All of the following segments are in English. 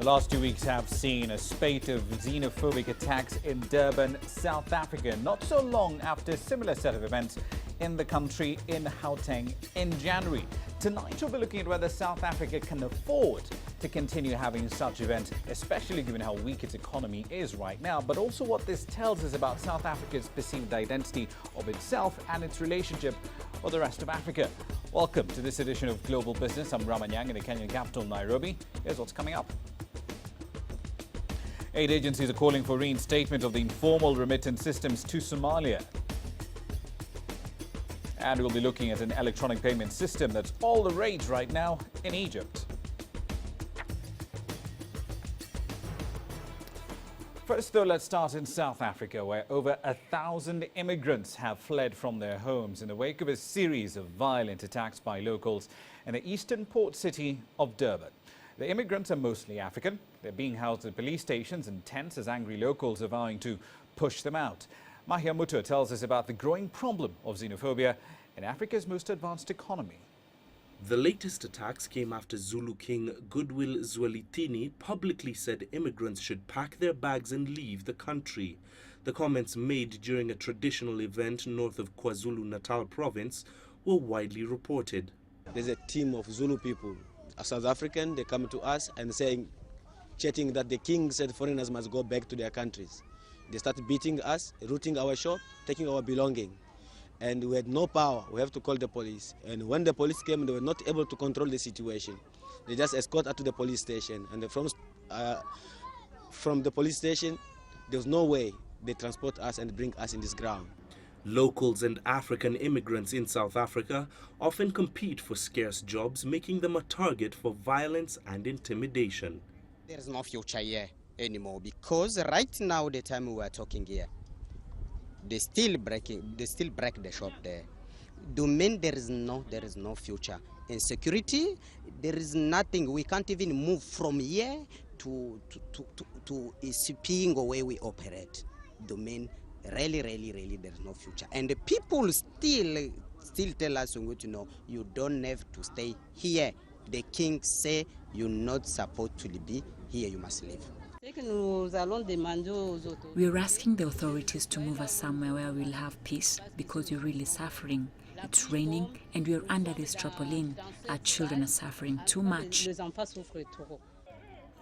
last 2 weeks have seen a spate of xenophobic attacks in Durban, South Africa, not so long after a similar set of events in the country in Gauteng in January. Tonight we'll be looking at whether South Africa can afford to continue having such events, especially given how weak its economy is right now, but also what this tells us about South Africa's perceived identity of itself and its relationship with the rest of Africa. Welcome to this edition of Global Business. I'm Ramanyang in the Kenyan capital, Nairobi. Here's what's coming up. Aid agencies are calling for reinstatement of the informal remittance systems to Somalia. And we'll be looking at an electronic payment system that's all the rage right now in Egypt. First, though, let's start in South Africa, where over 1,000 immigrants have fled from their homes in the wake of a series of violent attacks by locals in the eastern port city of Durban. The immigrants are mostly African. They're being housed at police stations and tents as angry locals are vowing to push them out. Mahia Mutua tells us about the growing problem of xenophobia in Africa's most advanced economy. The latest attacks came after Zulu King Goodwill Zwelithini publicly said immigrants should pack their bags and leave the country. The comments made during a traditional event north of KwaZulu-Natal province were widely reported. There's a team of Zulu people, South African, they come to us and chatting that the king said foreigners must go back to their countries. They started beating us, looting our shop, taking our belongings. And we had no power. We have to call the police. And when the police came, they were not able to control the situation. They just escort us to the police station. And from the police station, there was no way they transport us and bring us in this ground. Locals and African immigrants in South Africa often compete for scarce jobs, making them a target for violence and intimidation. There is no future here anymore because right now, the time we are talking here, they still break the shop there. Domain, there is no future. In security, there is nothing. We can't even move from here to Isipingo where we operate. Domain, really, there is no future. And the people still tell us, you don't have to stay here. The king say you're not supposed to be here, you must leave. We're asking the authorities to move us somewhere where we'll have peace because we're really suffering. It's raining and we're under this tarpaulin. Our children are suffering too much.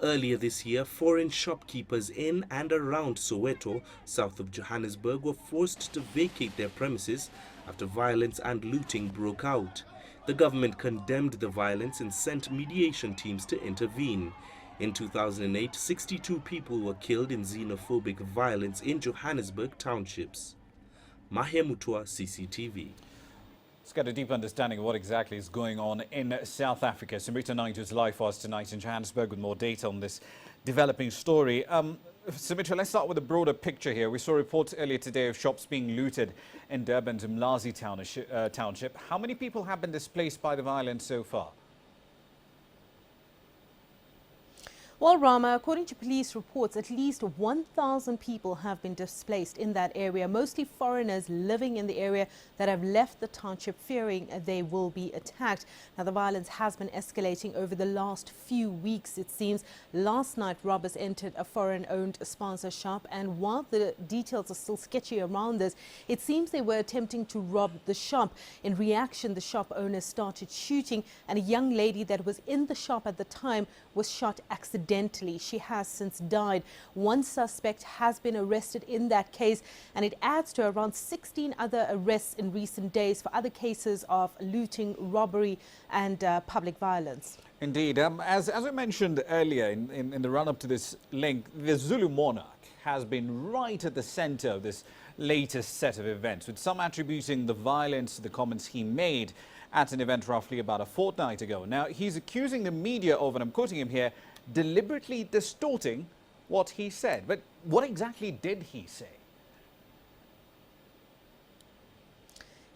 Earlier this year, foreign shopkeepers in and around Soweto, south of Johannesburg, were forced to vacate their premises after violence and looting broke out. The government condemned the violence and sent mediation teams to intervene. In 2008, 62 people were killed in xenophobic violence in Johannesburg townships. Mahia Mutua, CCTV. Let's get a deep understanding of what exactly is going on in South Africa. Samrita Naidoo is live for us tonight in Johannesburg with more data on this developing story. Samrita, let's start with a broader picture here. We saw reports earlier today of shops being looted in Durban's Mlazi township. How many people have been displaced by the violence so far? Well, Rama, according to police reports, at least 1,000 people have been displaced in that area, mostly foreigners living in the area that have left the township fearing they will be attacked. Now, the violence has been escalating over the last few weeks, it seems. Last night, robbers entered a foreign-owned sponsor shop, and while the details are still sketchy around this, it seems they were attempting to rob the shop. In reaction, the shop owners started shooting, and a young lady that was in the shop at the time was shot accidentally. She has since died. One suspect has been arrested in that case, and it adds to around 16 other arrests in recent days for other cases of looting, robbery and public violence. Indeed. As I mentioned earlier in the run-up to this link, the Zulu monarch has been right at the center of this latest set of events, with some attributing the violence to the comments he made at an event roughly about a fortnight ago. Now, he's accusing the media of, and I'm quoting him here, deliberately distorting what he said. But what exactly did he say?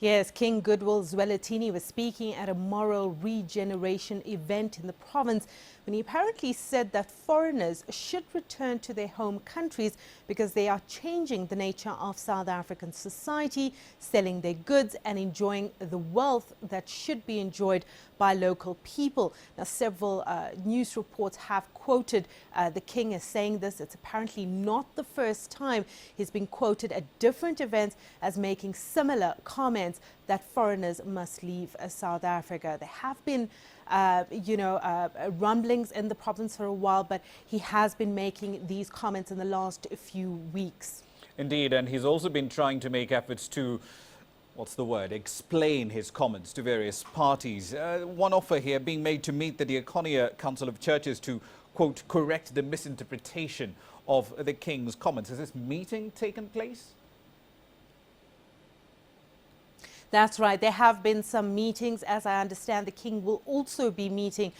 Yes, King Goodwill Zwelithini was speaking at a moral regeneration event in the province when he apparently said that foreigners should return to their home countries because they are changing the nature of South African society, selling their goods and enjoying the wealth that should be enjoyed by local people. Now, several news reports have quoted the King as saying this. It's apparently not the first time he's been quoted at different events as making similar comments that foreigners must leave South Africa. There have been rumblings in the province for a while, but he has been making these comments in the last few weeks. Indeed, and he's also been trying to make efforts to, explain his comments to various parties. One offer here being made to meet the Diaconia Council of Churches to, quote, correct the misinterpretation of the King's comments. Has this meeting taken place? That's right. There have been some meetings. As I understand, the King will also be meeting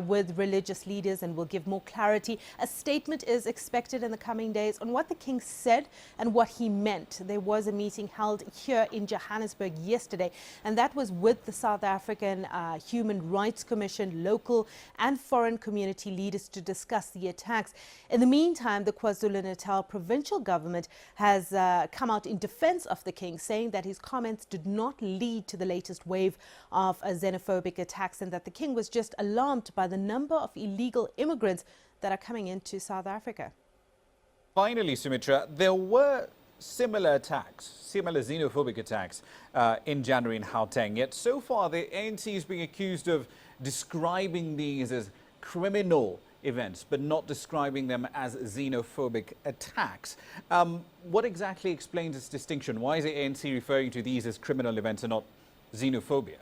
with religious leaders and will give more clarity. A statement is expected in the coming days on what the King said and what he meant. There was a meeting held here in Johannesburg yesterday, and that was with the South African Human Rights Commission, local and foreign community leaders to discuss the attacks. In the meantime, the KwaZulu-Natal provincial government has come out in defense of the King, saying that his comments did not lead to the latest wave of xenophobic attacks and that the King was just alarmed by the number of illegal immigrants that are coming into South Africa. Finally, Sumitra, there were similar attacks, similar xenophobic attacks in January in Gauteng. Yet so far, the ANC is being accused of describing these as criminal events, but not describing them as xenophobic attacks. What exactly explains this distinction? Why is the ANC referring to these as criminal events and not xenophobia?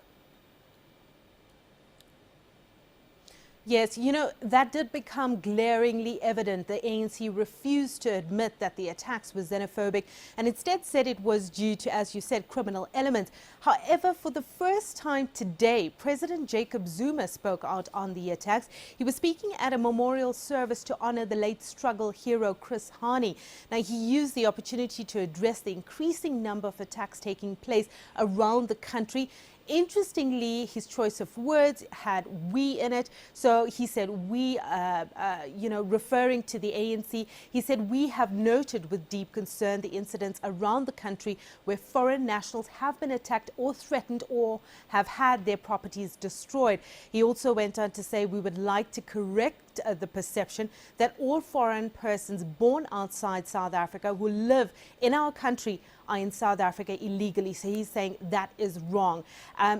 Yes, that did become glaringly evident. The ANC refused to admit that the attacks were xenophobic and instead said it was due to, as you said, criminal elements. However, for the first time today, President Jacob Zuma spoke out on the attacks. He was speaking at a memorial service to honor the late struggle hero Chris Hani. Now, he used the opportunity to address the increasing number of attacks taking place around the country. Interestingly, his choice of words had "we" in it. So he said "we," referring to the ANC. He said, "We have noted with deep concern the incidents around the country where foreign nationals have been attacked or threatened or have had their properties destroyed." He also went on to say, "We would like to correct the perception that all foreign persons born outside South Africa who live in our country are in South Africa illegally." So he's saying that is wrong.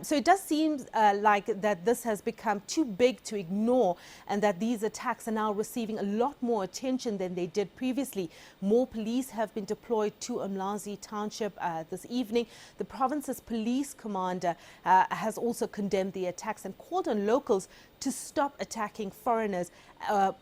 So it does seem like that this has become too big to ignore and that these attacks are now receiving a lot more attention than they did previously. More police have been deployed to Umlazi Township this evening. The province's police commander has also condemned the attacks and called on locals to stop attacking foreigners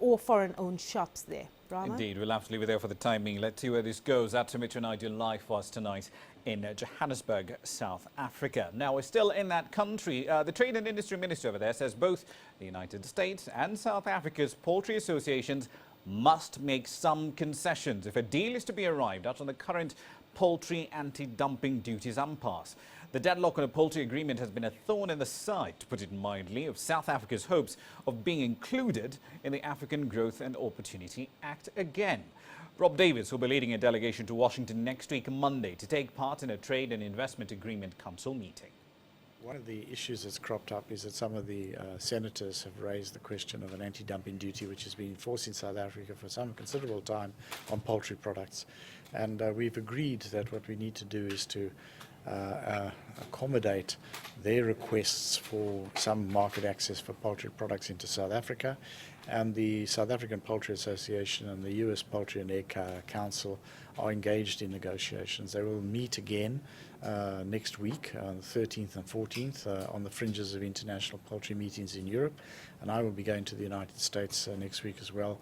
or foreign-owned shops there. Brahma? Indeed, we'll have to leave it there for the time being. Let's see where this goes. That's Sumitra and I do live for us tonight in Johannesburg, South Africa. Now, we're still in that country. The Trade and Industry Minister over there says both the United States and South Africa's poultry associations must make some concessions if a deal is to be arrived at on the current poultry anti-dumping duties impasse. The deadlock on a poultry agreement has been a thorn in the side, to put it mildly, of South Africa's hopes of being included in the African Growth and Opportunity Act again. Rob Davis will be leading a delegation to Washington next week, Monday, to take part in a Trade and Investment Agreement Council meeting. One of the issues that's cropped up is that some of the senators have raised the question of an anti-dumping duty which has been enforced in South Africa for some considerable time on poultry products. And we've agreed that what we need to do is to accommodate their requests for some market access for poultry products into South Africa. And the South African Poultry Association and the US Poultry and Egg Council are engaged in negotiations. They will meet again next week, on the 13th and 14th, on the fringes of international poultry meetings in Europe. And I will be going to the United States next week as well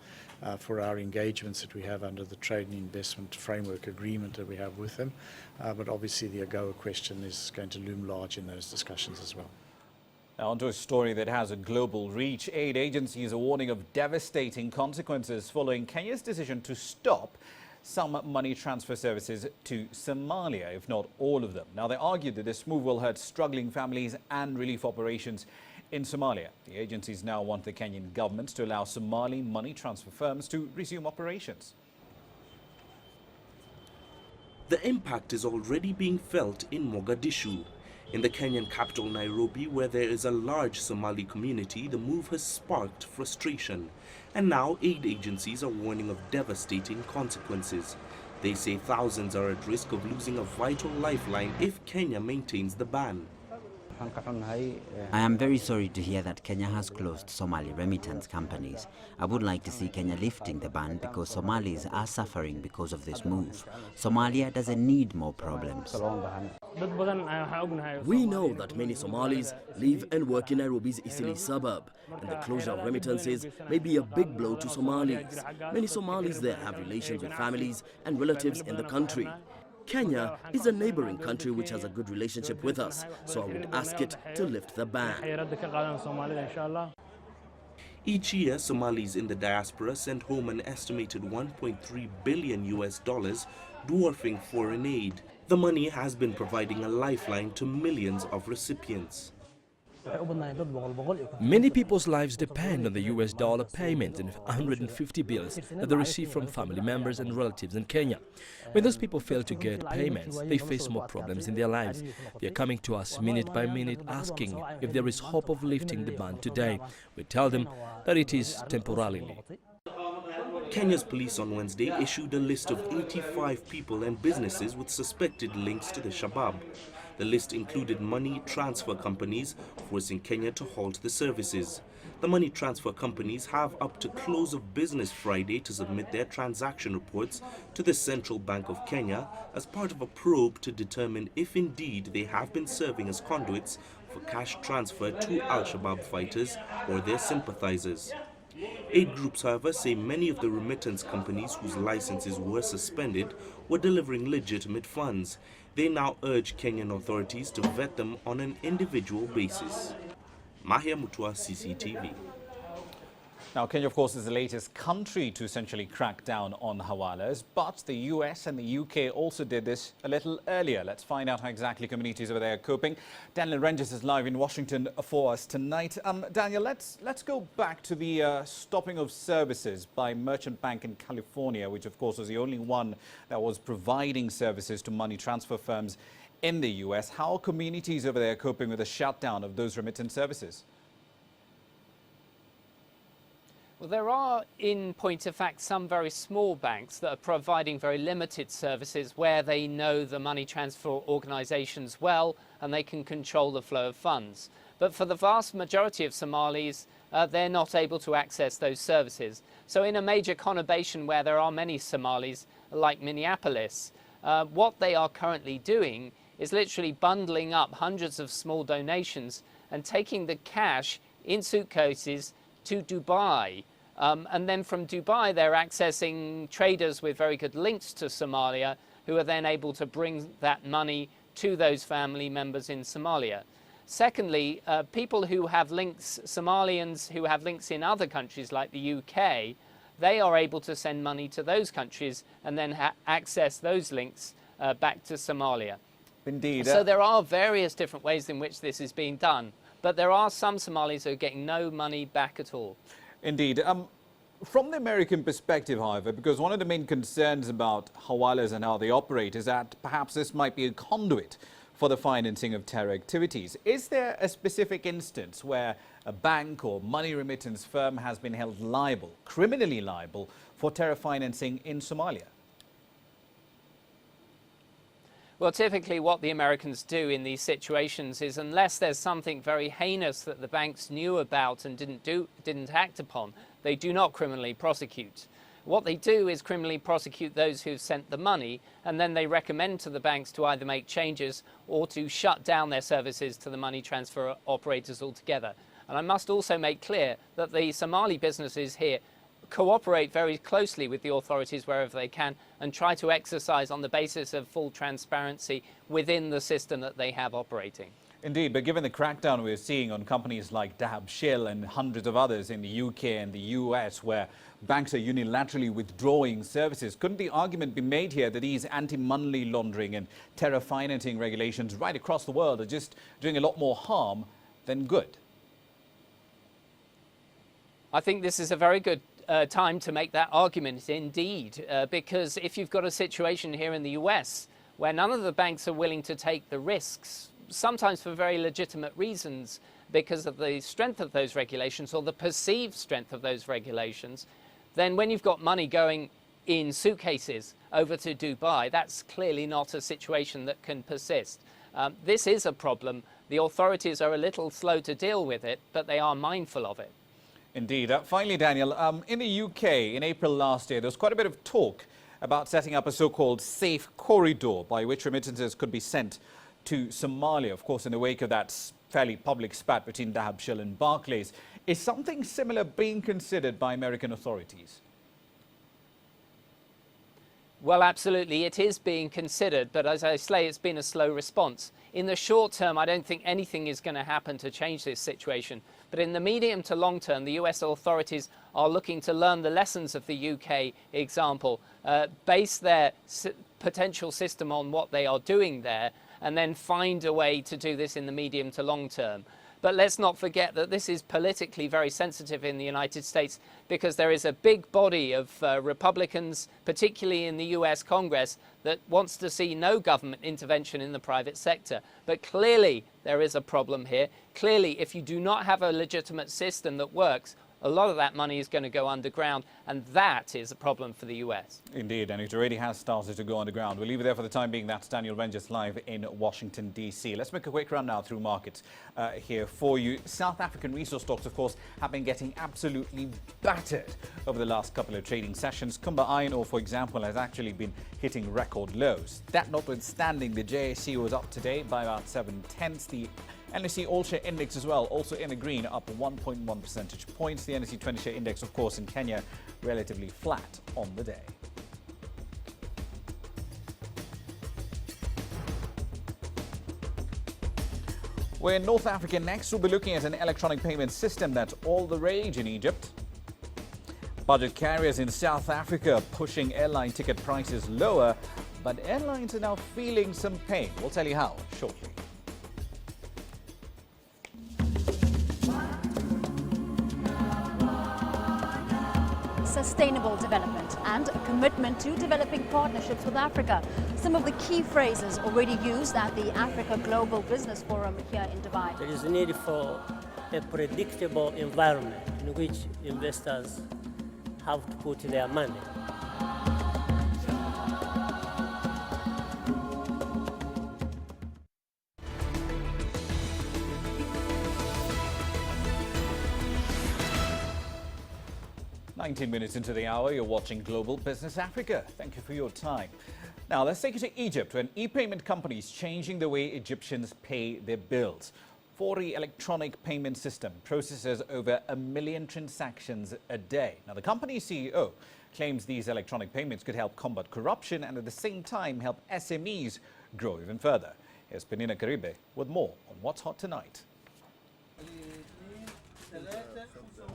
for our engagements that we have under the Trade and Investment Framework Agreement that we have with them. But obviously the AGOA question is going to loom large in those discussions as well. Now, onto a story that has a global reach. Aid agencies are warning of devastating consequences following Kenya's decision to stop some money transfer services to Somalia, if not all of them. Now, they argued that this move will hurt struggling families and relief operations in Somalia. The agencies now want the Kenyan government to allow Somali money transfer firms to resume operations. The impact is already being felt in Mogadishu. In the Kenyan capital Nairobi, where there is a large Somali community, the move has sparked frustration. And now aid agencies are warning of devastating consequences. They say thousands are at risk of losing a vital lifeline if Kenya maintains the ban. I am very sorry to hear that Kenya has closed Somali remittance companies. I would like to see Kenya lifting the ban because Somalis are suffering because of this move. Somalia doesn't need more problems. We know that many Somalis live and work in Nairobi's Eastleigh suburb, and the closure of remittances may be a big blow to Somalis. Many Somalis there have relations with families and relatives in the country. Kenya is a neighboring country which has a good relationship with us, so I would ask it to lift the ban. Each year, Somalis in the diaspora send home an estimated $1.3 billion, dwarfing foreign aid. The money has been providing a lifeline to millions of recipients. Many people's lives depend on the US dollar payments and 150 bills that they receive from family members and relatives in Kenya. When those people fail to get payments, they face more problems in their lives. They are coming to us minute by minute asking if there is hope of lifting the ban today. We tell them that it is temporarily. Kenya's police on Wednesday issued a list of 85 people and businesses with suspected links to the Shabab. The list included money transfer companies, forcing Kenya to halt the services. The money transfer companies have up to close of business Friday to submit their transaction reports to the Central Bank of Kenya as part of a probe to determine if indeed they have been serving as conduits for cash transfer to Al-Shabaab fighters or their sympathizers. Aid groups, however, say many of the remittance companies whose licenses were suspended were delivering legitimate funds. They now urge Kenyan authorities to vet them on an individual basis. Mahia Mutua, CCTV. Now, Kenya, of course, is the latest country to essentially crack down on hawalas, but the US and the UK also did this a little earlier. Let's find out how exactly communities over there are coping. Daniel Ranges is live in Washington for us tonight. Daniel, let's go back to the stopping of services by Merchant Bank in California, which, of course, was the only one that was providing services to money transfer firms in the US. How are communities over there coping with the shutdown of those remittance services? Well, there are, in point of fact, some very small banks that are providing very limited services where they know the money transfer organisations well and they can control the flow of funds. But for the vast majority of Somalis, they're not able to access those services. So in a major conurbation where there are many Somalis, like Minneapolis, what they are currently doing is literally bundling up hundreds of small donations and taking the cash in suitcases to Dubai. And then from Dubai, they're accessing traders with very good links to Somalia, who are then able to bring that money to those family members in Somalia. Secondly, people who have links, Somalians who have links in other countries like the UK, they are able to send money to those countries and then access those links back to Somalia. Indeed. So there are various different ways in which this is being done, but there are some Somalis who are getting no money back at all. Indeed. From the American perspective, however, because one of the main concerns about hawalas and how they operate is that perhaps this might be a conduit for the financing of terror activities. Is there a specific instance where a bank or money remittance firm has been held liable, criminally liable, for terror financing in Somalia? Well, typically what the Americans do in these situations is, unless there's something very heinous that the banks knew about and didn't act upon, they do not criminally prosecute. What they do is criminally prosecute those who've sent the money, and then they recommend to the banks to either make changes or to shut down their services to the money transfer operators altogether. And I must also make clear that the Somali businesses here cooperate very closely with the authorities wherever they can and try to exercise on the basis of full transparency within the system that they have operating. Indeed, but given the crackdown we're seeing on companies like Dahabshil and hundreds of others in the UK and the US, where banks are unilaterally withdrawing services, couldn't the argument be made here that these anti-money laundering and terror financing regulations right across the world are just doing a lot more harm than good? I think this is a very good time to make that argument indeed, because if you've got a situation here in the US where none of the banks are willing to take the risks, sometimes for very legitimate reasons because of the strength of those regulations or the perceived strength of those regulations, then when you've got money going in suitcases over to Dubai, that's clearly not a situation that can persist. This is a problem. The authorities are a little slow to deal with it, but they are mindful of it. Indeed. Finally, Daniel, in the UK in April last year, there was quite a bit of talk about setting up a so-called safe corridor by which remittances could be sent to Somalia, of course, in the wake of that fairly public spat between Dahabshil and Barclays. Is something similar being considered by American authorities? Well, absolutely, it is being considered, but as I say, it's been a slow response. In the short term, I don't think anything is going to happen to change this situation. But in the medium to long term, the US authorities are looking to learn the lessons of the UK example, base their potential system on what they are doing there, and then find a way to do this in the medium to long term. But let's not forget that this is politically very sensitive in the United States because there is a big body of Republicans, particularly in the US Congress, that wants to see no government intervention in the private sector. But clearly there is a problem here. Clearly, if you do not have a legitimate system that works, a lot of that money is going to go underground, and that is a problem for the US. Indeed, and it already has started to go underground. We'll leave it there for the time being. That's Daniel Rangers live in Washington, D.C. Let's make a quick run now through markets here for you. South African resource stocks, of course, have been getting absolutely battered over the last couple of trading sessions. Kumba Iron Ore, for example, has actually been hitting record lows. That notwithstanding, the JSE was up today by about 0.7. The NSE All-Share Index as well, also in the green, up 1.1 percentage points. The NSE 20-share index, of course, in Kenya, relatively flat on the day. We're in North Africa next. We'll be looking at an electronic payment system that's all the rage in Egypt. Budget carriers in South Africa pushing airline ticket prices lower, but airlines are now feeling some pain. We'll tell you how shortly. Sustainable development and a commitment to developing partnerships with Africa. Some of the key phrases already used at the Africa Global Business Forum here in Dubai. There is a need for a predictable environment in which investors have to put their money. Minutes into the hour, you're watching Global Business Africa. Thank you for your time. Now, let's take you to Egypt, where an e-payment company is changing the way Egyptians pay their bills. Fori electronic payment system processes over 1 million transactions a day. Now, the company's CEO claims these electronic payments could help combat corruption and at the same time help SMEs grow even further. Here's Penina Karibe with more on What's Hot Tonight.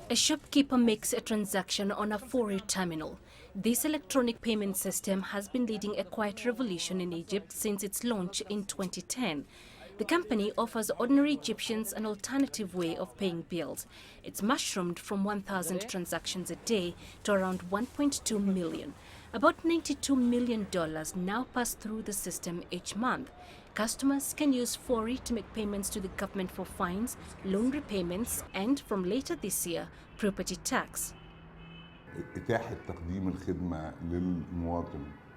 A shopkeeper makes a transaction on a Fori terminal. This electronic payment system has been leading a quiet revolution in Egypt since its launch in 2010. The company offers ordinary Egyptians an alternative way of paying bills. It's mushroomed from 1,000 transactions a day to around 1.2 million. About $92 million now pass through the system each month. Customers can use Fori to make payments to the government for fines, loan repayments, and from later this year, property tax.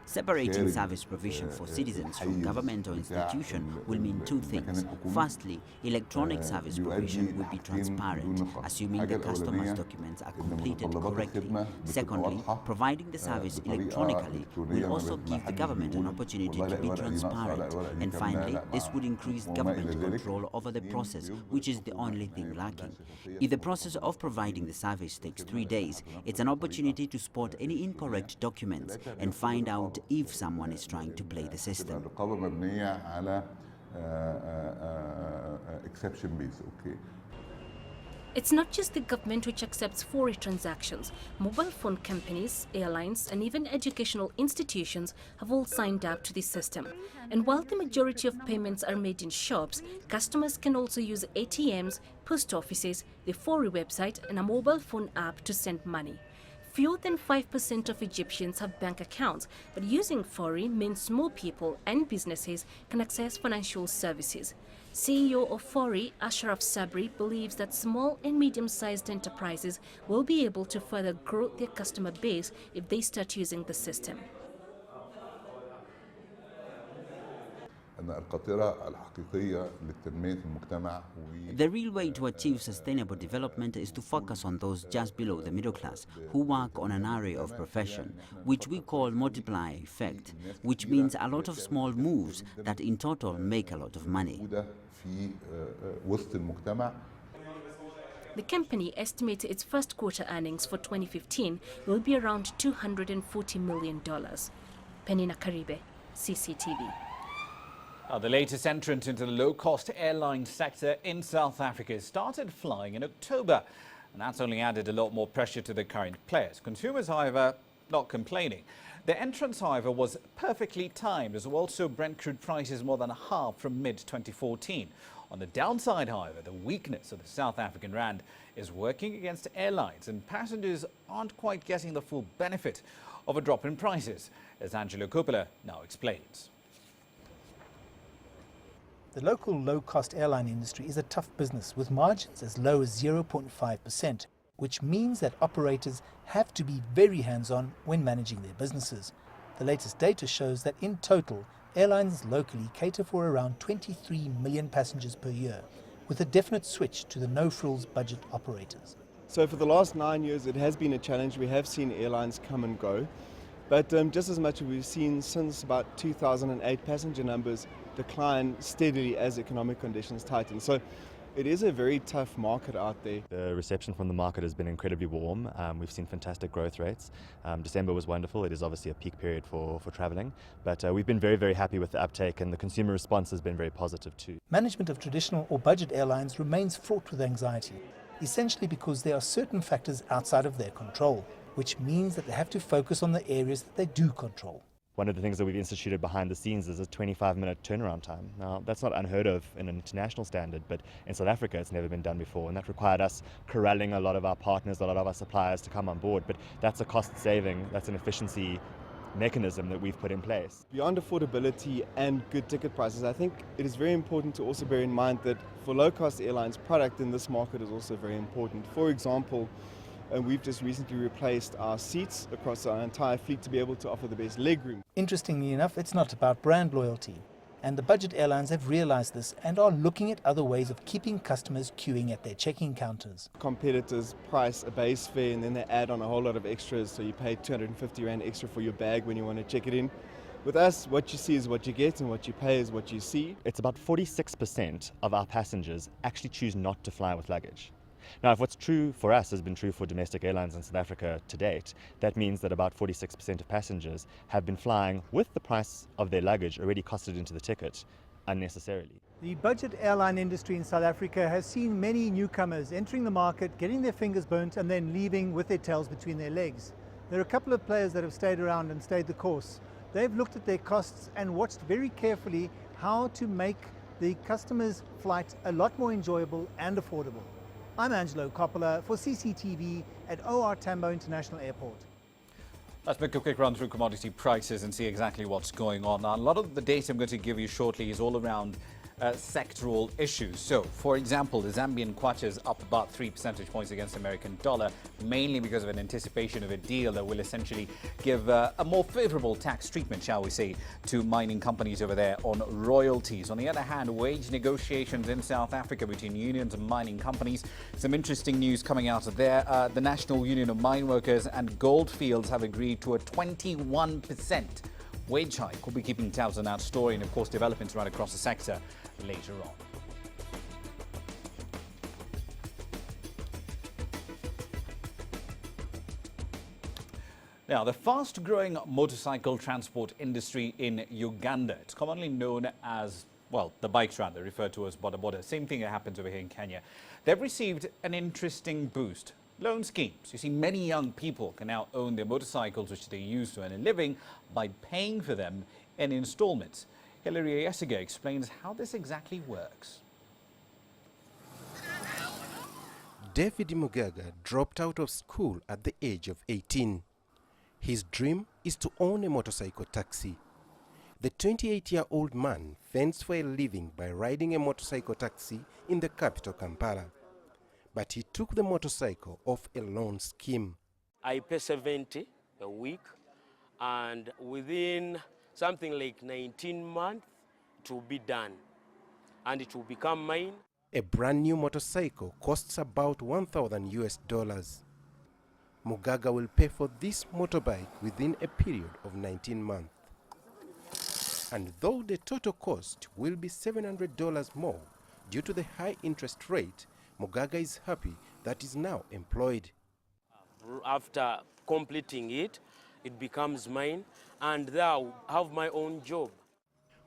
Separating service provision for citizens from government or institution will mean two things. Firstly, electronic service provision will be transparent, assuming the customer's documents are completed correctly. Secondly, providing the service electronically will also give the government an opportunity to be transparent. And finally, this would increase government control over the process, which is the only thing lacking. If the process of providing the service takes 3 days, it's an opportunity to spot any incorrect documents and find out if someone is trying to play the system. exception based. Okay. It's not just the government which accepts Fori transactions. Mobile phone companies, airlines, and even educational institutions have all signed up to this system. And while the majority of payments are made in shops, customers can also use ATMs, post offices, the Fori website, and a mobile phone app to send money. Fewer than 5% of Egyptians have bank accounts, but using Fori means more people and businesses can access financial services. CEO of Fori, Ashraf Sabri, believes that small and medium-sized enterprises will be able to further grow their customer base if they start using the system. The real way to achieve sustainable development is to focus on those just below the middle class who work on an array of profession, which we call multiplier effect, which means a lot of small moves that in total make a lot of money. The company estimates its first quarter earnings for 2015 will be around $240 million. Penina Karibe, CCTV. The latest entrant into the low-cost airline sector in South Africa started flying in October, and that's only added a lot more pressure to the current players. Consumers, however, not complaining. The entrance, however, was perfectly timed as well, so Brent crude prices more than halved from mid-2014. On the downside, however, the weakness of the South African rand is working against airlines, and passengers aren't quite getting the full benefit of a drop in prices, as Angelo Coppola now explains. The local low-cost airline industry is a tough business with margins as low as 0.5%, which means that operators have to be very hands-on when managing their businesses. The latest data shows that in total, airlines locally cater for around 23 million passengers per year, with a definite switch to the no-frills budget operators. So for the last 9 years, it has been a challenge. We have seen airlines come and go, but just as much as we've seen since about 2008, passenger numbers decline steadily as economic conditions tighten. So it is a very tough market out there. The reception from the market has been incredibly warm. We've seen fantastic growth rates. December was wonderful. It is obviously a peak period for travelling, but we've been very, very happy with the uptake, and the consumer response has been very positive too. Management of traditional or budget airlines remains fraught with anxiety, essentially because there are certain factors outside of their control, which means that they have to focus on the areas that they do control. One of the things that we've instituted behind the scenes is a 25-minute turnaround time. Now, that's not unheard of in an international standard, but in South Africa it's never been done before, and that required us corralling a lot of our partners, a lot of our suppliers to come on board, but that's a cost saving, that's an efficiency mechanism that we've put in place. Beyond affordability and good ticket prices, I think it is very important to also bear in mind that for low-cost airlines, product in this market is also very important. For example, we've just recently replaced our seats across our entire fleet to be able to offer the best legroom. Interestingly enough, it's not about brand loyalty, and the budget airlines have realized this and are looking at other ways of keeping customers queuing at their check-in counters. Competitors price a base fare and then they add on a whole lot of extras, so you pay 250 Rand extra for your bag when you want to check it in. With us, what you see is what you get and what you pay is what you see. It's about 46% of our passengers actually choose not to fly with luggage. Now, if what's true for us has been true for domestic airlines in South Africa to date, that means that about 46% of passengers have been flying with the price of their luggage already costed into the ticket unnecessarily. The budget airline industry in South Africa has seen many newcomers entering the market, getting their fingers burnt and then leaving with their tails between their legs. There are a couple of players that have stayed around and stayed the course. They've looked at their costs and watched very carefully how to make the customer's flight a lot more enjoyable and affordable. I'm Angelo Coppola for CCTV at OR Tambo International Airport. Let's make a quick run through commodity prices and see exactly what's going on. Now, a lot of the data I'm going to give you shortly is all around sectoral issues. So, for example, the Zambian kwacha is up about 3 percentage points against the American dollar, mainly because of an anticipation of a deal that will essentially give a more favorable tax treatment, shall we say, to mining companies over there on royalties. On the other hand, wage negotiations in South Africa between unions and mining companies. Some interesting news coming out of there. The National Union of Mine Workers and Goldfields have agreed to a 21% wage hike. We'll be keeping tabs on that story and, of course, developments right across the sector later on. Now, the fast-growing motorcycle transport industry in Uganda, it's commonly known as well, the bikes rather, referred to as boda boda. Same thing that happens over here in Kenya. They've received an interesting boost. Loan schemes. You see, many young people can now own their motorcycles, which they use to earn a living, by paying for them in installments. Hilary Ayesiga explains how this exactly works. David Mugaga dropped out of school at the age of 18. His dream is to own a motorcycle taxi. The 28-year-old man fends for a living by riding a motorcycle taxi in the capital, Kampala. But he took the motorcycle off a loan scheme. I pay 70 a week, and within something like 19 months, it will be done, and it will become mine. A brand new motorcycle costs about $1,000. Mugaga will pay for this motorbike within a period of 19 months. And though the total cost will be $700 more due to the high interest rate, Mugaga is happy that he's now employed. After completing it, it becomes mine, and there I have my own job.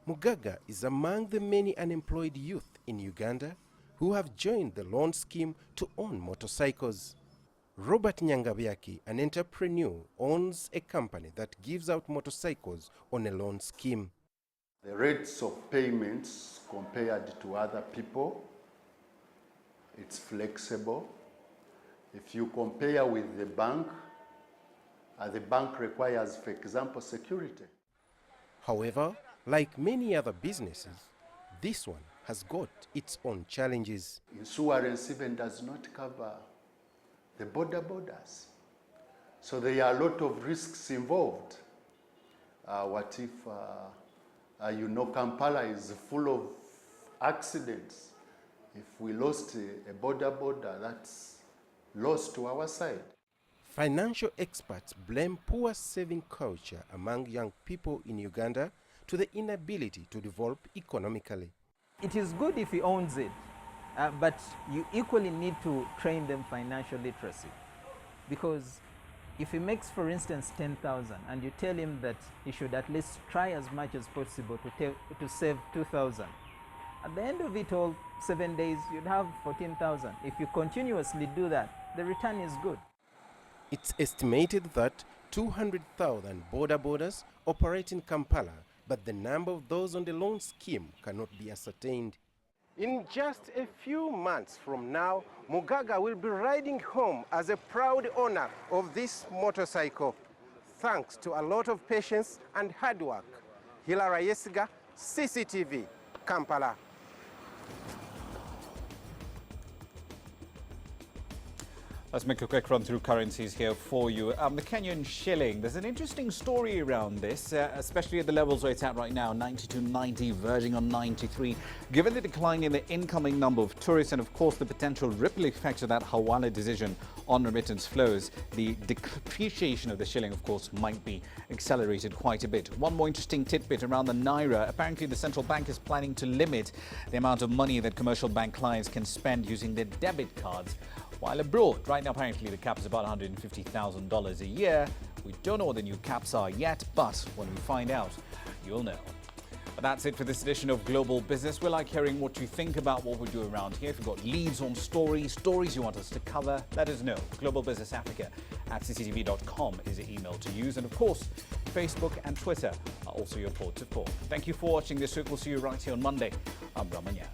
Mugaga is among the many unemployed youth in Uganda who have joined the loan scheme to own motorcycles. Robert Nyangabyaki, an entrepreneur, owns a company that gives out motorcycles on a loan scheme. The rates of payments compared to other people, it's flexible. If you compare with the bank requires, for example, security. However, like many other businesses, this one has got its own challenges. Insurance even does not cover the borders. So there are a lot of risks involved. What if, Kampala is full of accidents. If we lost a border, that's lost to our side. Financial experts blame poor saving culture among young people in Uganda to the inability to develop economically. It is good if he owns it, but you equally need to train them financial literacy. Because if he makes, for instance, 10,000 and you tell him that he should at least try as much as possible to save 2,000, at the end of it all, 7 days, you'd have 14,000. If you continuously do that, the return is good. It's estimated that 200,000 border borders operate in Kampala, but the number of those on the loan scheme cannot be ascertained. In just a few months from now, Mugaga will be riding home as a proud owner of this motorcycle, thanks to a lot of patience and hard work. Hilary Ayesiga, CCTV, Kampala. Let's make a quick run through currencies here for you. The Kenyan shilling, there's an interesting story around this, especially at the levels where it's at right now, 92.90, verging on 93. Given the decline in the incoming number of tourists and, of course, the potential ripple effects of that Hawala decision on remittance flows, the depreciation of the shilling, of course, might be accelerated quite a bit. One more interesting tidbit around the Naira. Apparently, the central bank is planning to limit the amount of money that commercial bank clients can spend using their debit cards while abroad. Right now, apparently, the cap is about $150,000 a year. We don't know what the new caps are yet, but when we find out, you'll know. But that's it for this edition of Global Business. We like hearing what you think about what we do around here. If you've got leads on stories you want us to cover, let us know. globalbusinessafrica@cctv.com is the email to use. And of course, Facebook and Twitter are also your ports of call. Thank you for watching this week. We'll see you right here on Monday. I'm Ramanya.